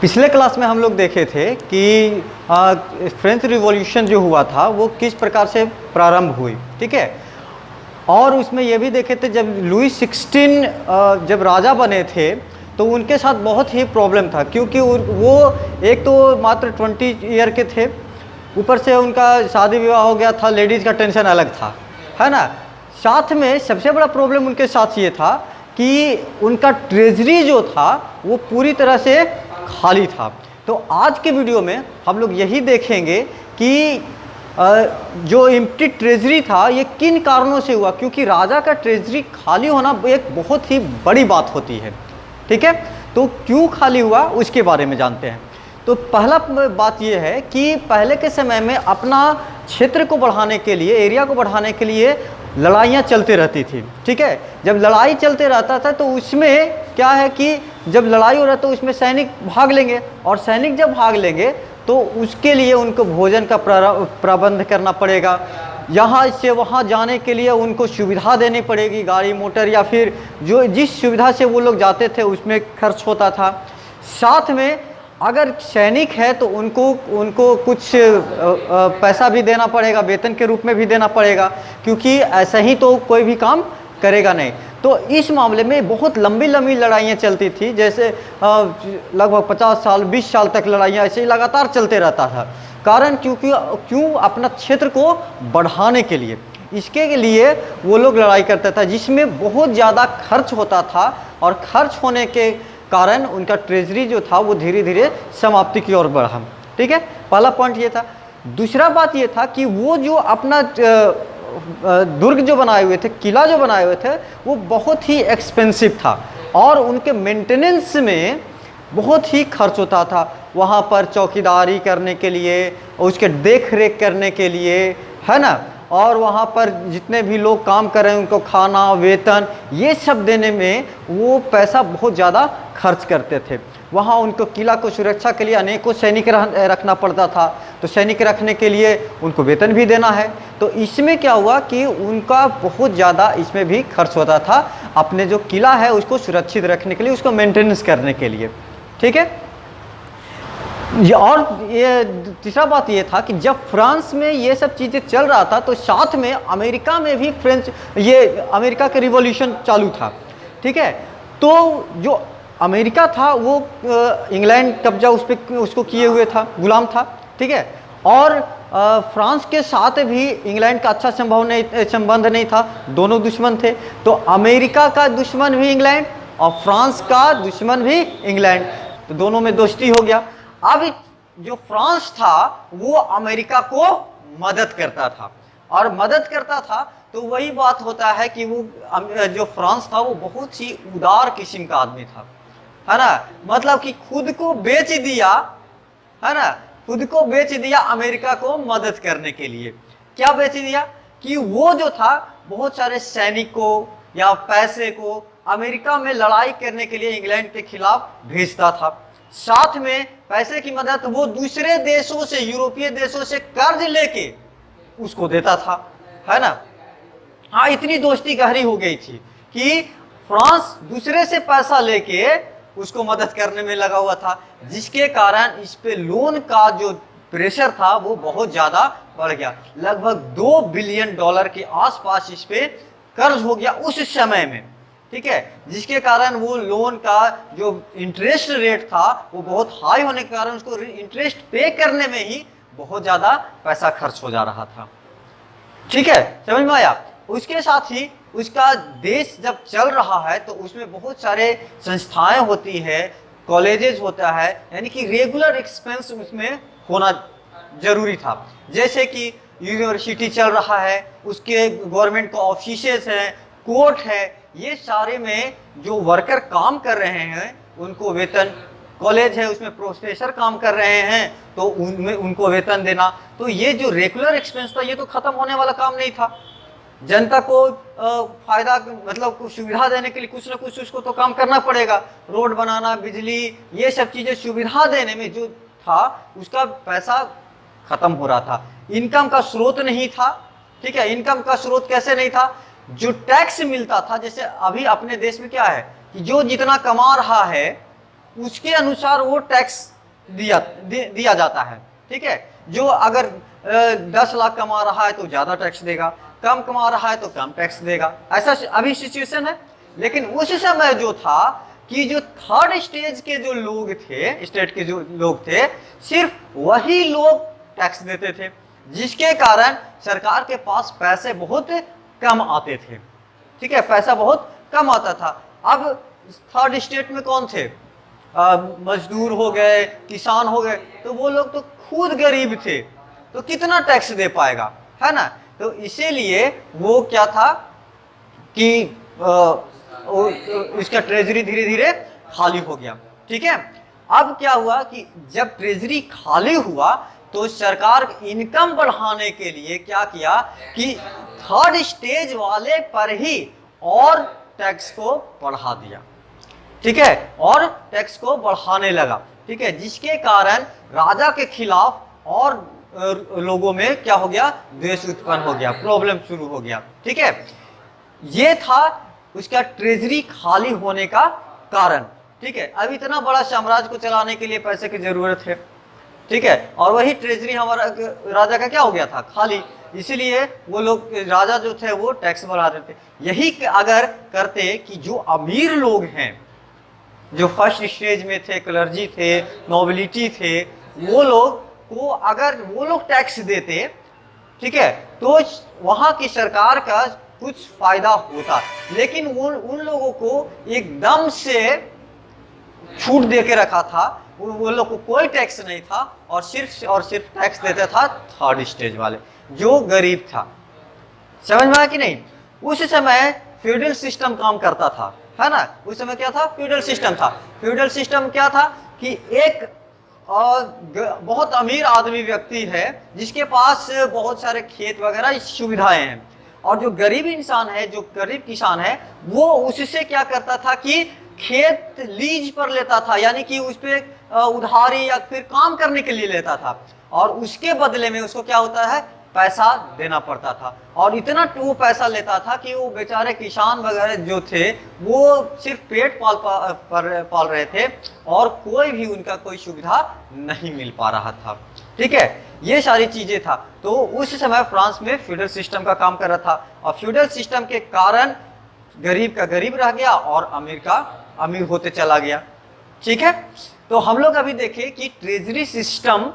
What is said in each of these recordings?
पिछले क्लास में हम लोग देखे थे कि फ्रेंच रिवॉल्यूशन जो हुआ था वो किस प्रकार से प्रारंभ हुई, ठीक है। और उसमें ये भी देखे थे जब लुई 16 जब राजा बने थे तो उनके साथ बहुत ही प्रॉब्लम था, क्योंकि वो एक तो मात्र 20 ईयर के थे, ऊपर से उनका शादी विवाह हो गया था, लेडीज़ का टेंशन अलग था, है ना। साथ में सबसे बड़ा प्रॉब्लम उनके साथ ये था कि उनका ट्रेजरी जो था वो पूरी तरह से खाली था। तो आज के वीडियो में हम लोग यही देखेंगे कि जो एम्प्टी ट्रेजरी था ये किन कारणों से हुआ, क्योंकि राजा का ट्रेजरी खाली होना एक बहुत ही बड़ी बात होती है, ठीक है। तो क्यों खाली हुआ उसके बारे में जानते हैं। तो पहला बात ये है कि पहले के समय में अपना क्षेत्र को बढ़ाने के लिए, एरिया को बढ़ाने के लिए लड़ाइयाँ चलते रहती थी, ठीक है। जब लड़ाई चलते रहता था तो उसमें क्या है कि जब लड़ाई हो रहा है तो उसमें सैनिक भाग लेंगे, और सैनिक जब भाग लेंगे तो उसके लिए उनको भोजन का प्रबंध करना पड़ेगा, यहाँ से वहाँ जाने के लिए उनको सुविधा देनी पड़ेगी, गाड़ी मोटर या फिर जो जिस सुविधा से वो लोग जाते थे उसमें खर्च होता था। साथ में अगर सैनिक है तो उनको कुछ पैसा भी देना पड़ेगा, वेतन के रूप में भी देना पड़ेगा, क्योंकि ऐसा ही तो कोई भी काम करेगा नहीं। तो इस मामले में बहुत लंबी लंबी लड़ाइयाँ चलती थी, जैसे लगभग 50 साल 20 साल तक लड़ाइयाँ ऐसे ही लगातार चलते रहता था। कारण क्यों अपना क्षेत्र को बढ़ाने के लिए, इसके लिए वो लोग लड़ाई करता था, जिसमें बहुत ज़्यादा खर्च होता था, और खर्च होने के कारण उनका ट्रेजरी जो था वो धीरे धीरे समाप्ति की ओर बढ़ा, ठीक है। पहला पॉइंट ये था। दूसरा बात ये था कि वो जो अपना दुर्ग जो बनाए हुए थे, किला जो बनाए हुए थे, वो बहुत ही एक्सपेंसिव था और उनके मेंटेनेंस में बहुत ही खर्च होता था। वहाँ पर चौकीदारी करने के लिए, उसके देख रेख करने के लिए, है ना, और वहाँ पर जितने भी लोग काम कर रहे हैं उनको खाना, वेतन, ये सब देने में वो पैसा बहुत ज़्यादा खर्च करते थे। वहाँ उनको किला को सुरक्षा के लिए अनेकों सैनिक रखना पड़ता था, तो सैनिक रखने के लिए उनको वेतन भी देना है। तो इसमें क्या हुआ कि उनका बहुत ज़्यादा इसमें भी खर्च होता था, अपने जो किला है उसको सुरक्षित रखने के लिए, उसको मेंटेनेंस करने के लिए, ठीक है। और ये तीसरा बात ये था कि जब फ्रांस में ये सब चीज़ें चल रहा था तो साथ में अमेरिका में भी अमेरिका का रिवॉल्यूशन चालू था, ठीक है। तो जो अमेरिका था वो इंग्लैंड कब्जा उसको किए हुए था, गुलाम था, ठीक है। और फ्रांस के साथ भी इंग्लैंड का अच्छा संबंध नहीं था, दोनों दुश्मन थे। तो अमेरिका का दुश्मन भी इंग्लैंड और फ्रांस का दुश्मन भी इंग्लैंड, तो दोनों में दोस्ती हो गया। अब जो फ्रांस था वो अमेरिका को मदद करता था, और मदद करता था तो वही बात होता है कि वो जो फ्रांस था वो बहुत ही उदार किस्म का आदमी था, है ना। मतलब कि खुद को बेच दिया, है ना, खुद को बेच दिया अमेरिका को मदद करने के लिए। क्या बेच दिया कि वो जो था बहुत सारे सैनिकों या पैसे को अमेरिका में लड़ाई करने के लिए इंग्लैंड के खिलाफ भेजता था। साथ में पैसे की मदद वो दूसरे देशों से, यूरोपीय देशों से कर्ज लेके उसको देता था, है ना। हाँ, इतनी दोस्ती गहरी हो गई थी कि फ्रांस दूसरे से पैसा लेके उसको मदद करने में लगा हुआ था, जिसके कारण इस पे लोन का जो प्रेशर था वो बहुत ज्यादा बढ़ गया। लगभग $2 बिलियन के आसपास इस पे कर्ज हो गया उस समय में, ठीक है। जिसके कारण वो लोन का जो इंटरेस्ट रेट था वो बहुत हाई होने के कारण उसको इंटरेस्ट पे करने में ही बहुत ज्यादा पैसा खर्च हो जा रहा था, ठीक है। समझ में आया। उसके साथ ही उसका देश जब चल रहा है तो उसमें बहुत सारे संस्थाएं होती है, कॉलेजेस होता है, यानी कि रेगुलर एक्सपेंस उसमें होना जरूरी था। जैसे कि यूनिवर्सिटी चल रहा है, उसके गवर्नमेंट का ऑफिसेस हैं, कोर्ट है, ये सारे में जो वर्कर काम कर रहे हैं उनको वेतन, कॉलेज है उसमें प्रोफेसर काम कर रहे हैं तो उनमें उनको वेतन देना। तो ये जो रेगुलर एक्सपेंस था ये तो खत्म होने वाला काम नहीं था। जनता को फायदा, मतलब कुछ सुविधा देने के लिए कुछ ना कुछ उसको तो काम करना पड़ेगा। रोड बनाना, बिजली, ये सब चीजें सुविधा देने में जो था उसका पैसा खत्म हो रहा था, इनकम का स्रोत नहीं था, ठीक है। इनकम का स्रोत कैसे नहीं था, जो टैक्स मिलता था, जैसे अभी अपने देश में क्या है कि जो जितना कमा रहा है उसके अनुसार वो टैक्स दिया जाता है। ठीक है, जो अगर 10 लाख कमा रहा है तो ज्यादा टैक्स देगा, कम कमा रहा है तो कम टैक्स देगा, ऐसा अभी सिचुएशन है। लेकिन उस समय जो था कि जो थर्ड स्टेज के जो लोग थे, स्टेट के जो लोग थे, सिर्फ वही लोग टैक्स देते थे, जिसके कारण सरकार के पास पैसे बहुत कम आते थे। ठीक है, पैसा बहुत कम आता था। अब थर्ड स्टेट में कौन थे? मजदूर हो गए, किसान हो गए, तो वो लोग तो खुद गरीब थे, तो कितना टैक्स दे पाएगा, है ना। तो इसीलिए वो क्या था कि इसका ट्रेजरी धीरे धीरे खाली हो गया। ठीक है, अब क्या हुआ कि जब ट्रेजरी खाली हुआ तो सरकार इनकम बढ़ाने के लिए क्या किया कि थर्ड स्टेज वाले पर ही और टैक्स को बढ़ा दिया। ठीक है, और टैक्स को बढ़ाने लगा। ठीक है, जिसके कारण राजा के खिलाफ और लोगों में क्या हो गया, द्वेष उत्पन्न हो गया, प्रॉब्लम शुरू हो गया। ठीक है, ये था उसका ट्रेजरी खाली होने का कारण। ठीक है, अब इतना बड़ा साम्राज्य को चलाने के लिए पैसे की जरूरत है। ठीक है, और वही ट्रेजरी हमारा राजा का क्या हो गया था, खाली। इसीलिए वो लोग, राजा जो थे वो टैक्स बढ़ा देते। यही अगर करते कि जो अमीर लोग हैं, जो फर्स्ट स्टेज में थे, क्लर्जी थे, नोबिलिटी थे, वो लोग को अगर वो लोग टैक्स देते, ठीक है, तो वहां की सरकार का कुछ फायदा होता। लेकिन उन लोगों को एकदम से छूट दे के रखा था, वो लोग को कोई टैक्स नहीं था, और सिर्फ टैक्स देता था थर्ड स्टेज वाले, जो गरीब था। समझ में आया कि नहीं? उस समय फ्यूडल सिस्टम काम करता था, है ना। उस समय क्या था, फ्यूडल सिस्टम था। फ्यूडल सिस्टम क्या था कि एक बहुत अमीर आदमी व्यक्ति है जिसके पास बहुत सारे खेत वगैरह सुविधाएं हैं, और जो गरीब इंसान है, जो गरीब किसान है, वो उससे क्या करता था कि खेत लीज पर लेता था, यानी कि उस पे उधारी या फिर काम करने के लिए लेता था, और उसके बदले में उसको क्या होता है, पैसा देना पड़ता था। और इतना वो पैसा लेता था कि वो बेचारे किसान वगैरह जो थे वो सिर्फ पेट पाल रहे थे, और कोई भी उनका कोई सुविधा नहीं मिल पा रहा था। ठीक है, ये सारी चीजें था। तो उस समय फ्रांस में फ्यूडल सिस्टम का काम कर रहा था, और फ्यूडल सिस्टम के कारण गरीब का गरीब रह गया और अमीर का अमीर होते चला गया। ठीक है, तो हम लोग अभी देखें कि ट्रेजरी सिस्टम,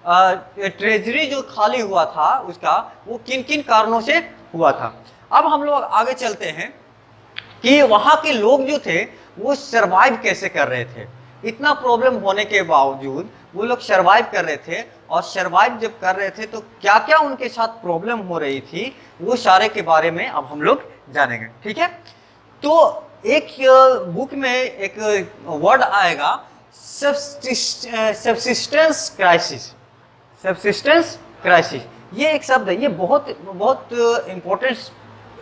ट्रेजरी जो खाली हुआ था उसका, वो किन किन कारणों से हुआ था। अब हम लोग आगे चलते हैं कि वहां के लोग जो थे वो सरवाइव कैसे कर रहे थे। इतना प्रॉब्लम होने के बावजूद वो लोग सरवाइव कर रहे थे, और सरवाइव जब कर रहे थे तो क्या क्या उनके साथ प्रॉब्लम हो रही थी, वो सारे के बारे में अब हम लोग जानेंगे। ठीक है, तो एक बुक में एक वर्ड आएगा, सब्सिस्टेंस क्राइसिस। सब्सिस्टेंस क्राइसिस, ये एक शब्द है, ये बहुत बहुत इंपॉर्टेंट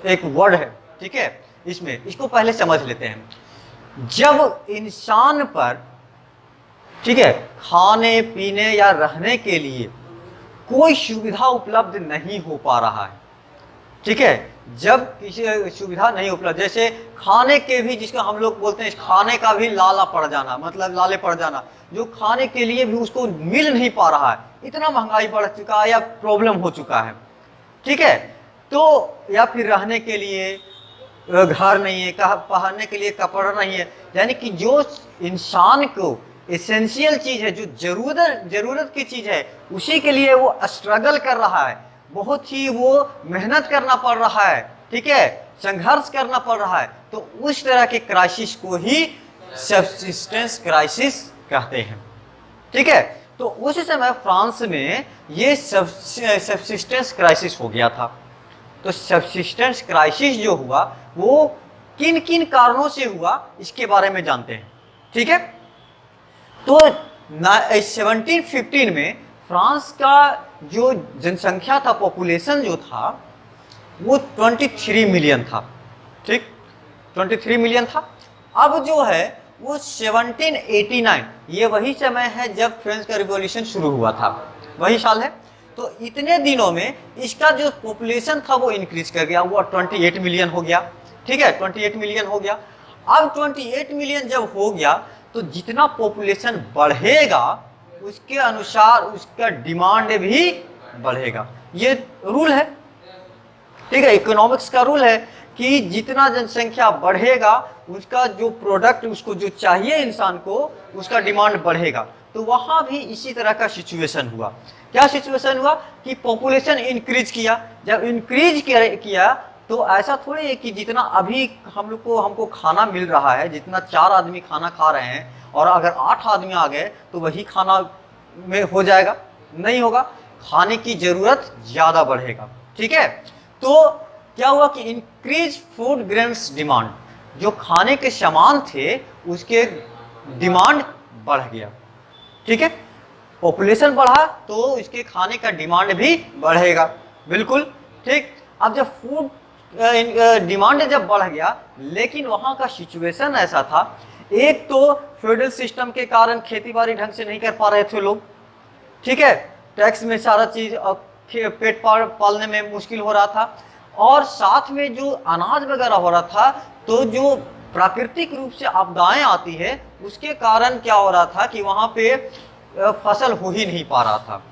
एक वर्ड है। ठीक है, इसमें इसको पहले समझ लेते हैं। जब इंसान पर, ठीक है, खाने पीने या रहने के लिए कोई सुविधा उपलब्ध नहीं हो पा रहा है, ठीक है, जब किसी सुविधा नहीं उपलब्ध, जैसे खाने के भी, जिसका हम लोग बोलते हैं खाने का भी लाला पड़ जाना, मतलब लाले पड़ जाना, जो खाने के लिए भी उसको मिल नहीं पा रहा है, इतना महंगाई बढ़ चुका है या प्रॉब्लम हो चुका है। ठीक है, तो या फिर रहने के लिए घर नहीं है, पहनने के लिए कपड़ा नहीं है, यानी कि जो इंसान को एसेंशियल चीज है, जो जरूरत की चीज है, उसी के लिए वो स्ट्रगल कर रहा है, बहुत ही वो मेहनत करना पड़ रहा है। ठीक है, संघर्ष करना पड़ रहा है। तो उस तरह के क्राइसिस को ही सब्सिस्टेंस क्राइसिस कहते हैं। ठीक है, तो उस समय फ्रांस में ये सब्सिस्टेंस क्राइसिस हो गया था। तो सब्सिस्टेंस क्राइसिस जो हुआ वो किन किन कारणों से हुआ, इसके बारे में जानते हैं। ठीक है, तो 1715 में फ्रांस का जो जनसंख्या था, पॉपुलेशन जो था, वो 23 मिलियन था। ठीक, 23 मिलियन था। अब जो है वो 1789, ये वही समय है जब फ्रेंच का रिवॉल्यूशन शुरू हुआ था, वही साल है। तो इतने दिनों में इसका जो पॉपुलेशन था वो इंक्रीज कर गया, वो 28 मिलियन हो गया। ठीक है, 28 मिलियन हो गया। अब 28 मिलियन जब हो गया तो जितना पॉपुलेशन बढ़ेगा उसके अनुसार उसका डिमांड भी बढ़ेगा। ये रूल है, ठीक है, इकोनॉमिक्स का रूल है कि जितना जनसंख्या बढ़ेगा उसका जो प्रोडक्ट उसको जो चाहिए इंसान को उसका डिमांड बढ़ेगा। तो वहां भी इसी तरह का सिचुएशन हुआ। क्या सिचुएशन हुआ कि पॉपुलेशन इंक्रीज किया। जब इंक्रीज किया तो ऐसा थोड़ी है कि जितना अभी हमको खाना मिल रहा है, जितना 4 आदमी खाना खा रहे हैं और अगर 8 आदमी आ गए तो वही खाना में हो जाएगा, नहीं होगा, खाने की जरूरत ज्यादा बढ़ेगा। ठीक है, तो क्या हुआ कि इंक्रीज फूड ग्रेन्स डिमांड, जो खाने के सामान थे उसके डिमांड बढ़ गया। ठीक है, पॉपुलेशन बढ़ा तो इसके खाने का डिमांड भी बढ़ेगा, बिल्कुल ठीक। अब जब फूड डिमांड जब बढ़ गया, लेकिन वहां का सिचुएशन ऐसा था, एक तो फेडरल सिस्टम के कारण खेती बाड़ी ढंग से नहीं कर पा रहे थे लोग, ठीक है, टैक्स में सारा चीज पेट पालने में मुश्किल हो रहा था, और साथ में जो अनाज वगैरह हो रहा था, तो जो प्राकृतिक रूप से आपदाएं आती है उसके कारण क्या हो रहा था कि वहां पे फसल हो ही नहीं पा रहा था,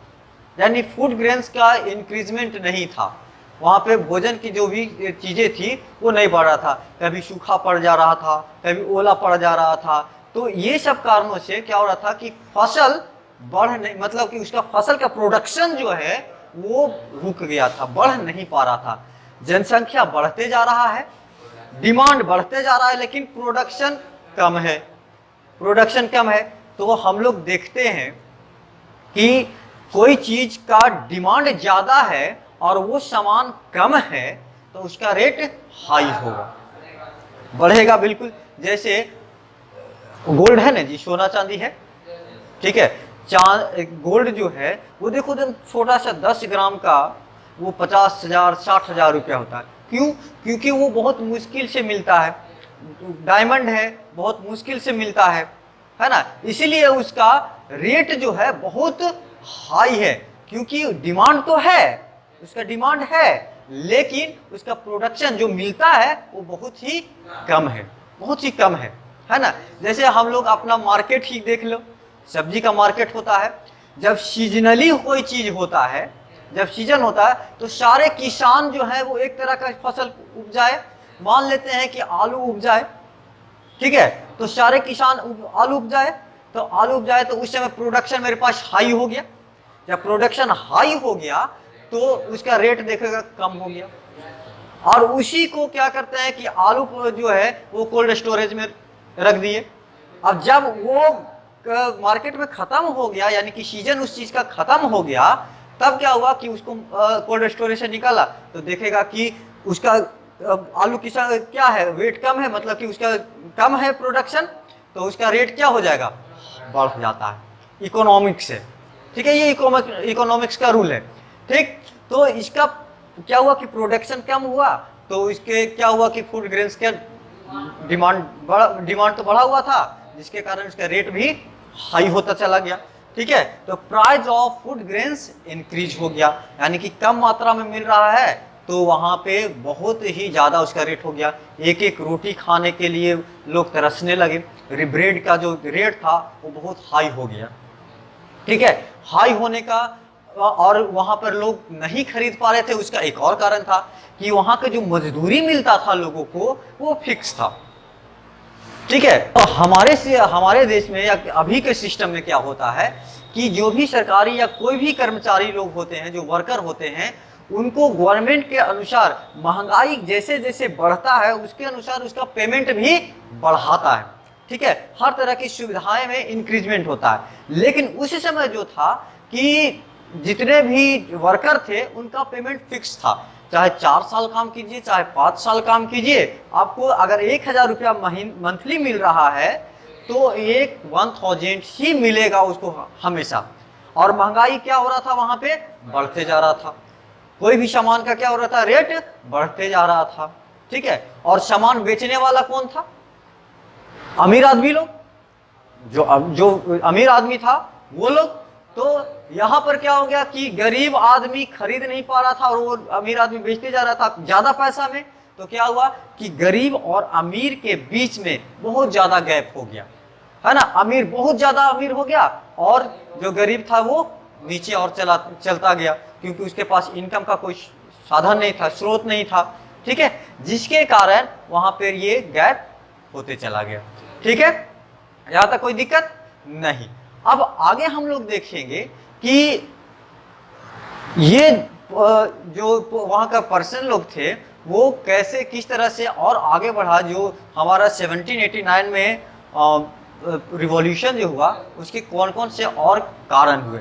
यानी फूड ग्रेन्स का इंक्रीजमेंट नहीं था, वहाँ पे भोजन की जो भी चीज़ें थी वो नहीं बढ़ रहा था, कभी सूखा पड़ जा रहा था, कभी ओला पड़ जा रहा था। तो ये सब कारणों से क्या हो रहा था कि फसल बढ़ नहीं, मतलब कि उसका फसल का प्रोडक्शन जो है वो रुक गया था, बढ़ नहीं पा रहा था। जनसंख्या बढ़ते जा रहा है, डिमांड बढ़ते जा रहा है, लेकिन प्रोडक्शन कम है, प्रोडक्शन कम है। तो हम लोग देखते हैं कि कोई चीज का डिमांड ज्यादा है और वो सामान कम है तो उसका रेट हाई होगा, बढ़ेगा, बिल्कुल। जैसे गोल्ड है ना जी, सोना चांदी है, ठीक है, गोल्ड जो है वो देखो छोटा सा 10 ग्राम का वो 50,000 60,000 रुपया होता है। क्यों? क्योंकि वो बहुत मुश्किल से मिलता है, डायमंड है बहुत मुश्किल से मिलता है ना, इसीलिए उसका रेट जो है बहुत हाई है, क्योंकि डिमांड तो है, उसका डिमांड है, लेकिन उसका प्रोडक्शन जो मिलता है वो बहुत ही कम है, बहुत ही कम है ना। जैसे हम लोग अपना मार्केट ही देख लो, सब्जी का मार्केट होता है, जब सीजनली कोई चीज होता है, जब सीजन होता है तो सारे किसान जो है वो एक तरह का फसल उपजाए, मान लेते हैं कि आलू उपजाए, ठीक है, तो सारे किसान आलू उपजाए, तो आलू उपजाए तो उस समय प्रोडक्शन मेरे पास हाई हो गया, जब प्रोडक्शन हाई हो गया तो उसका रेट देखेगा कम हो गया, और उसी को क्या करते हैं कि आलू जो है वो कोल्ड स्टोरेज में रख दिए। अब जब वो मार्केट में खत्म हो गया, यानी कि सीजन उस चीज का खत्म हो गया, तब क्या हुआ कि उसको कोल्ड स्टोरेज से निकाला तो देखेगा कि उसका आलू किसान क्या है, वेट कम है, मतलब कि उसका कम है प्रोडक्शन, तो उसका रेट क्या हो जाएगा, बढ़ जाता है, इकोनॉमिक्स से, ठीक है, ये इकोनॉमिक्स का रूल है, ठीक। तो इसका क्या हुआ कि प्रोडक्शन कम हुआ, तो इसके क्या हुआ कि फूड ग्रेन्स का डिमांड तो बढ़ा हुआ था, जिसके कारण इसका रेट भी हाई होता चला गया, ठीक है। तो price of food grains increase हो गया, यानी कि कम मात्रा में मिल रहा है तो वहां पे बहुत ही ज्यादा उसका रेट हो गया, एक एक रोटी खाने के लिए लोग तरसने लगे, ब्रेड का जो रेट था वो बहुत हाई हो गया, ठीक है। हाई होने का और वहां पर लोग नहीं खरीद पा रहे थे, उसका एक और कारण था कि वहां का जो मजदूरी मिलता था लोगों को वो फिक्स था, ठीक है। तो हमारे देश में या अभी के सिस्टम में क्या होता है कि जो भी सरकारी या कोई भी कर्मचारी लोग होते हैं, जो वर्कर होते हैं, उनको गवर्नमेंट के अनुसार महंगाई जैसे जैसे बढ़ता है उसके अनुसार उसका पेमेंट भी बढ़ाता है, ठीक है, हर तरह की सुविधाएं में इंक्रीजमेंट होता है। लेकिन उस समय जो था कि जितने भी वर्कर थे उनका पेमेंट फिक्स था, चाहे 4 साल काम कीजिए चाहे 5 साल काम कीजिए, आपको अगर 1,000 रुपया मंथली मिल रहा है तो 1,000 ही मिलेगा उसको हमेशा। और महंगाई क्या हो रहा था वहां पे, बढ़ते जा रहा था, कोई भी सामान का क्या हो रहा था, रेट बढ़ते जा रहा था, ठीक है। और सामान बेचने वाला कौन था, अमीर आदमी लोग, जो अमीर आदमी था वो लोग। तो यहाँ पर क्या हो गया कि गरीब आदमी खरीद नहीं पा रहा था और वो अमीर आदमी बेचते जा रहा था ज्यादा पैसा में, तो क्या हुआ कि गरीब और अमीर के बीच में बहुत ज्यादा गैप हो गया, है ना, अमीर बहुत ज्यादा अमीर हो गया और जो गरीब था वो नीचे और चलता गया, क्योंकि उसके पास इनकम का कोई साधन नहीं था, स्रोत नहीं था। ठीक है, जिसके कारण वहां पर ये गैप होते चला गया। ठीक है, यहां तक कोई दिक्कत नहीं। अब आगे हम लोग देखेंगे कि ये जो वहां का पर्सन लोग थे वो कैसे किस तरह से और आगे बढ़ा, जो हमारा 1789 में रिवॉल्यूशन जो हुआ उसके कौन कौन से और कारण हुए।